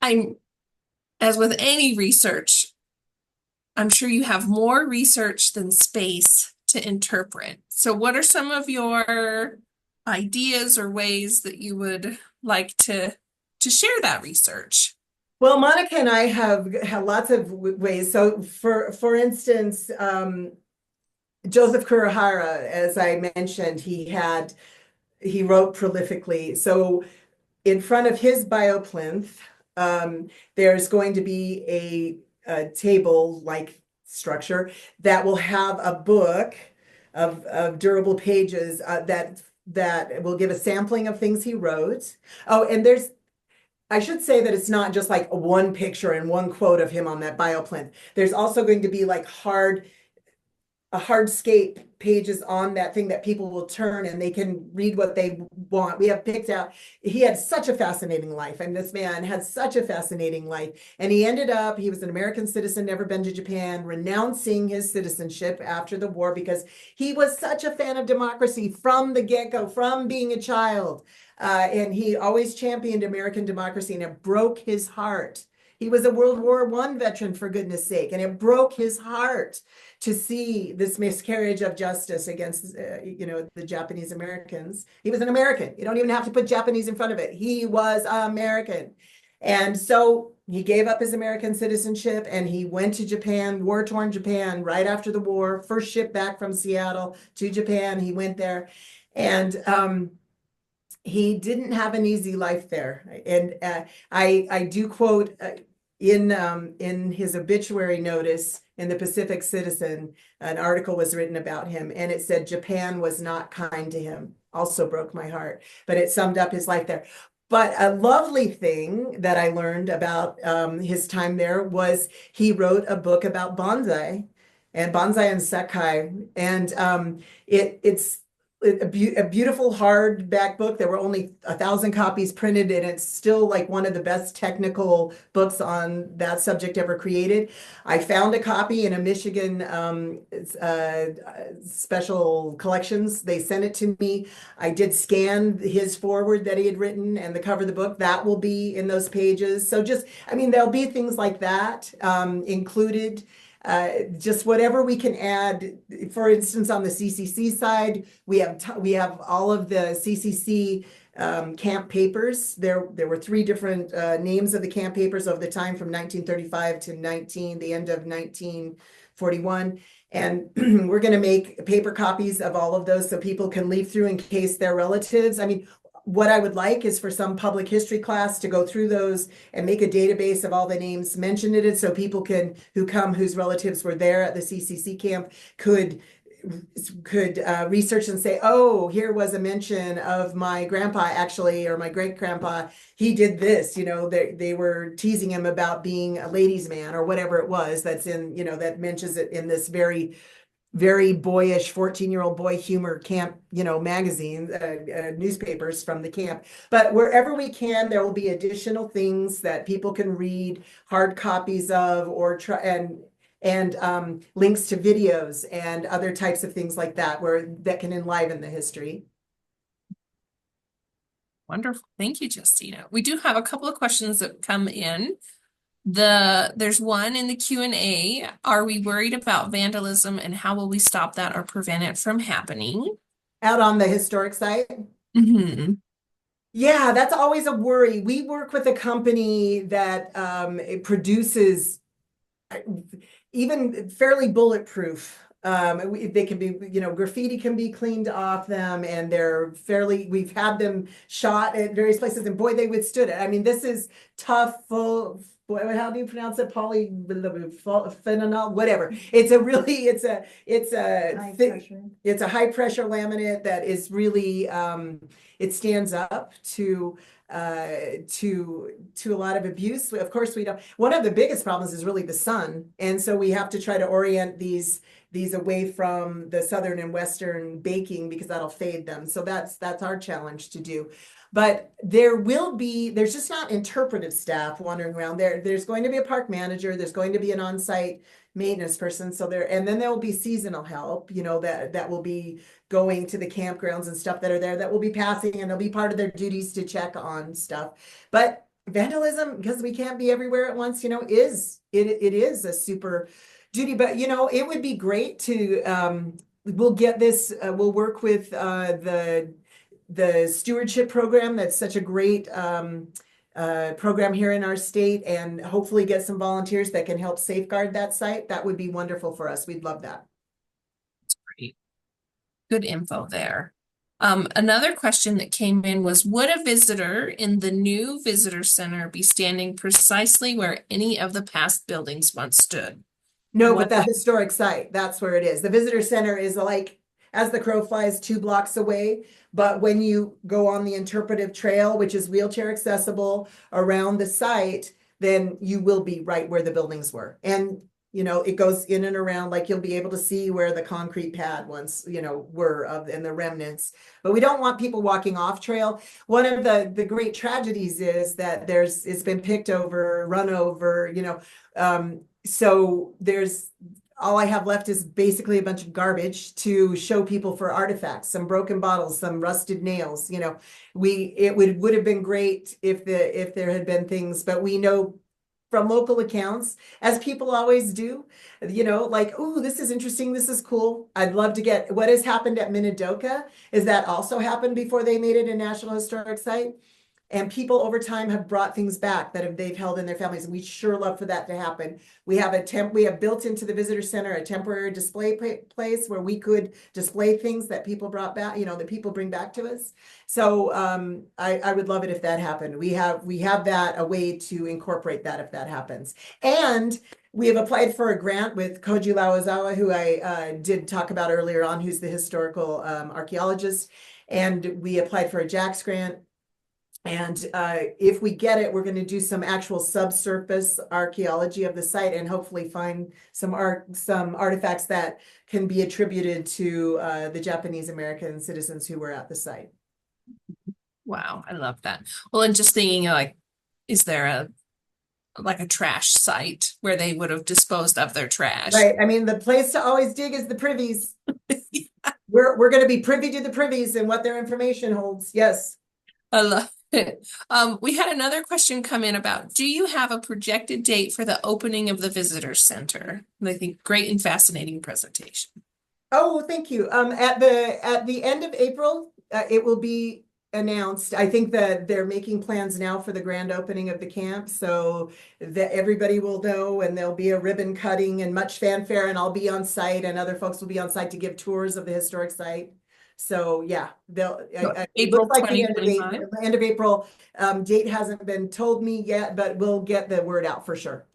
as with any research, I'm sure you have more research than space to interpret. So what are some of your ideas or ways that you would like to share that research? Well, Monica and I have lots of ways. So for instance, Joseph Kurohara, as I mentioned, he wrote prolifically. So in front of his bioplinth, there's going to be a table-like structure that will have a book of durable pages that will give a sampling of things he wrote. Oh, and I should say that it's not just like one picture and one quote of him on that bioplinth. There's also going to be like hardscape pages on that thing that people will turn and they can read what they want. We have picked out, he had such a fascinating life. And this man had such a fascinating life. And he was an American citizen, never been to Japan, renouncing his citizenship after the war because he was such a fan of democracy from the get-go, from being a child. And he always championed American democracy, and it broke his heart. He was a World War I veteran, for goodness sake, and it broke his heart to see this miscarriage of justice against, the Japanese Americans. He was an American. You don't even have to put Japanese in front of it. He was American. And so he gave up his American citizenship and he went to Japan, war-torn Japan, right after the war, first ship back from Seattle to Japan. He went there and he didn't have an easy life there. And I do quote in his obituary notice in the Pacific Citizen, an article was written about him, and it said Japan was not kind to him. Also broke my heart, but it summed up his life there. But a lovely thing that I learned about his time there was he wrote a book about bonsai and Sakai. And it's a beautiful hardback book. There were only 1,000 copies printed, and it's still like one of the best technical books on that subject ever created. I found a copy in a Michigan special collections. They sent it to me. I did scan his foreword that he had written and the cover of the book. That will be in those pages. So there'll be things like that included. Just whatever we can add. For instance, on the CCC side, we have all of the CCC camp papers. There were 3 different names of the camp papers over the time from 1935 to the end of 1941. And we're going to make paper copies of all of those so people can leaf through in case their relatives. I mean, what I would like is for some public history class to go through those and make a database of all the names mentioned in it so people whose relatives were there at the CCC camp could research and say, oh, here was a mention of my grandpa actually, or my great grandpa, he did this, they were teasing him about being a ladies' man or whatever it was that's in, that mentions it in this very boyish 14-year-old boy humor camp, magazine, newspapers from the camp. But wherever we can, there will be additional things that people can read, hard copies of, or try and links to videos and other types of things like that that can enliven the history. Wonderful. Thank you, Justina. We do have a couple of questions that come in. There's one in the Q&A. Are we worried about vandalism and how will we stop that or prevent it from happening? Out on the historic site? Mm-hmm. Yeah, that's always a worry. We work with a company that it produces even fairly bulletproof. They can be, graffiti can be cleaned off them, and we've had them shot at various places, and boy, they withstood it. I mean, this is tough, how do you pronounce it? Polyphenol, whatever. It's a high pressure laminate that is really, it stands up to a lot of abuse. Of course, one of the biggest problems is really the sun. And so we have to try to orient these away from the southern and western baking because that'll fade them. So that's our challenge to do. But there's just not interpretive staff wandering around there. There's going to be a park manager, there's going to be an on-site maintenance person. And then there will be seasonal help, that will be going to the campgrounds and stuff that are there, that will be passing, and they'll be part of their duties to check on stuff. But vandalism, because we can't be everywhere at once, it is a super duty. But it would be great to we'll work with the stewardship program. That's such a great program here in our state, and hopefully get some volunteers that can help safeguard that site. That would be wonderful for us. We'd love that. That's great. Good info there. Another question that came in was, would a visitor in the new visitor center be standing precisely where any of the past buildings once stood? No, but the historic site, that's where it is. The visitor center is like, as the crow flies, 2 blocks away. But when you go on the interpretive trail, which is wheelchair accessible around the site, then you will be right where the buildings were. And, it goes in and around, like you'll be able to see where the concrete pad once, were and the remnants. But we don't want people walking off trail. One of the great tragedies is that it's been picked over, run over, so all I have left is basically a bunch of garbage to show people for artifacts, some broken bottles, some rusted nails. It would have been great if there had been things, but we know from local accounts, as people always do. Like, oh, this is interesting, this is cool. I'd love to get what has happened at Minidoka. Is that also happened before they made it a National Historic Site? And people over time have brought things back that they've held in their families, and we sure love for that to happen. We have built into the visitor center a temporary display place where we could display things that people brought back, that people bring back to us. So I would love it if that happened. We have that, a way to incorporate that if that happens. And we have applied for a grant with Koji Laozawa, who I did talk about earlier on, who's the historical archaeologist. And we applied for a JAX grant. And if we get it, we're going to do some actual subsurface archaeology of the site and hopefully find some artifacts that can be attributed to the Japanese American citizens who were at the site. Wow, I love that. Well, and just thinking like, is there a trash site where they would have disposed of their trash? Right. I mean, the place to always dig is the privies. We're going to be privy to the privies and what their information holds. Yes. I love it. We had another question come in about, do you have a projected date for the opening of the visitor center? And I think great and fascinating presentation. Oh, thank you. At the end of April, it will be announced. I think that they're making plans now for the grand opening of the camp, so that everybody will know, and there'll be a ribbon cutting and much fanfare, and I'll be on site, and other folks will be on site to give tours of the historic site. So yeah, it April looks like the 2025. end of April. Date hasn't been told me yet, but we'll get the word out for sure.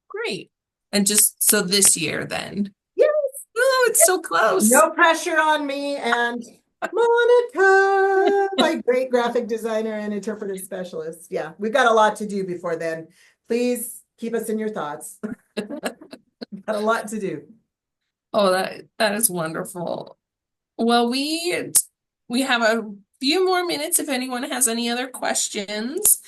Great. And just so this year then. Yes. Oh, it's so close. No pressure on me and Monica, my great graphic designer and interpretive specialist. Yeah, we've got a lot to do before then. Please keep us in your thoughts. Got a lot to do. Oh, that is wonderful. Well, we have a few more minutes if anyone has any other questions.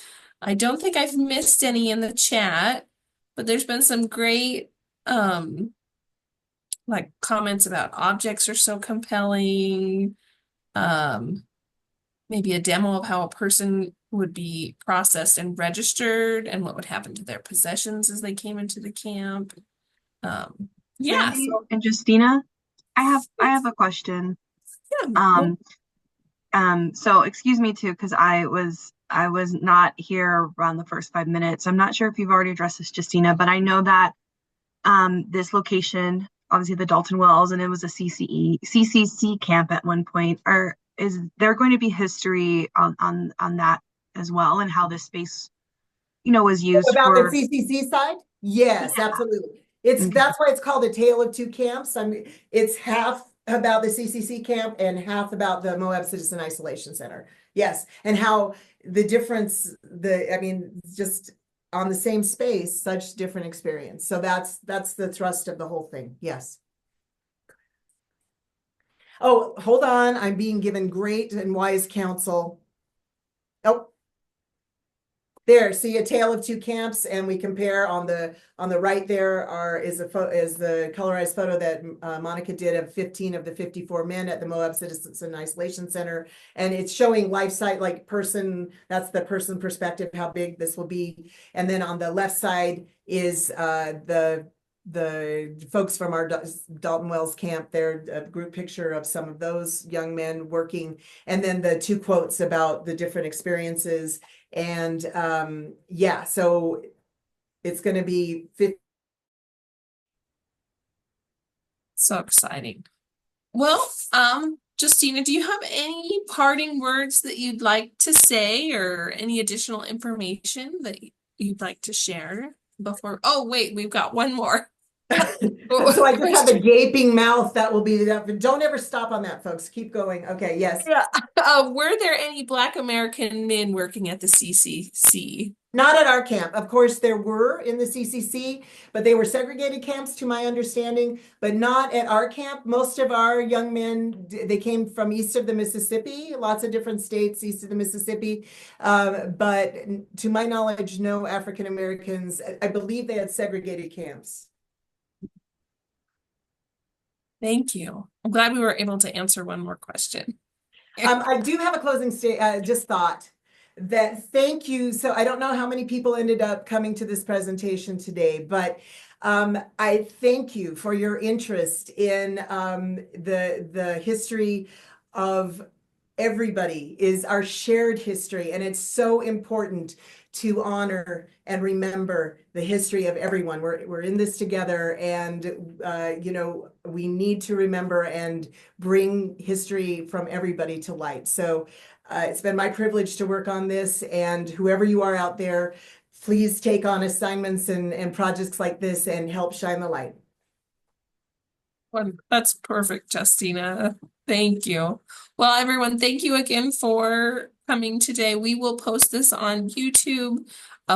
I don't think I've missed any in the chat, but there's been some great like comments about objects are so compelling. Maybe a demo of how a person would be processed and registered and what would happen to their possessions as they came into the camp. Yeah. Brandy and Justina, I have a question. So excuse me too, because I was not here around the first 5 minutes. I'm not sure if you've already addressed this, Justina, but I know that this location, obviously the Dalton Wells, and it was a CCC camp at one point. Is there going to be history on that as well, and how this space, was used about for the CCC side? Yes, yeah. Absolutely. That's why it's called a tale of two camps. I mean, it's half about the CCC camp and half about the Moab Citizen Isolation Center. Yes, and how the difference, just on the same space, such different experience. So that's the thrust of the whole thing. Yes. Oh, hold on. I'm being given great and wise counsel. Oh, there. See a tale of two camps, and we compare on the right. There is the colorized photo that Monica did of 15 of the 54 men at the Moab Citizen Isolation Center, and it's showing life site like person. That's the person perspective, how big this will be, and then on the left side is the folks from our Dalton Wells camp. There, a group picture of some of those young men working, and then the two quotes about the different experiences. And yeah, so it's going to be so exciting. Well, Justina, do you have any parting words that you'd like to say, or any additional information that you'd like to share before? Oh, wait, we've got one more. So I just have a gaping mouth. That will be that. Don't ever stop on that, folks. Keep going. Okay. Yes. Yeah. Were there any Black American men working at the CCC? Not at our camp. Of course, there were in the CCC, but they were segregated camps, to my understanding, but not at our camp. Most of our young men, they came from east of the Mississippi, lots of different states east of the Mississippi. But to my knowledge, no African Americans. I believe they had segregated camps. Thank you. I'm glad we were able to answer one more question. I do have a closing just thought. Thank you. So I don't know how many people ended up coming to this presentation today, but I thank you for your interest in the history of everybody is our shared history, and it's so important to honor and remember the history of everyone. We're in this together, and you know, we need to remember and bring history from everybody to light. So it's been my privilege to work on this, and whoever you are out there, please take on assignments and projects like this and help shine the light. Well, that's perfect, Justina. Thank you. Well, everyone, thank you again for coming today. We will post this on YouTube.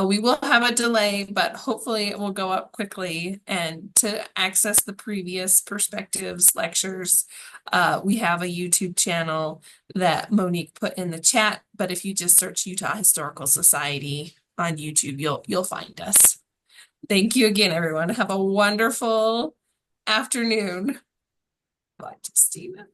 We will have a delay, but hopefully it will go up quickly. And to access the previous perspectives lectures, we have a YouTube channel that Monique put in the chat. But if you just search Utah Historical Society on YouTube, you'll find us. Thank you again, everyone. Have a wonderful afternoon. Bye, Justina.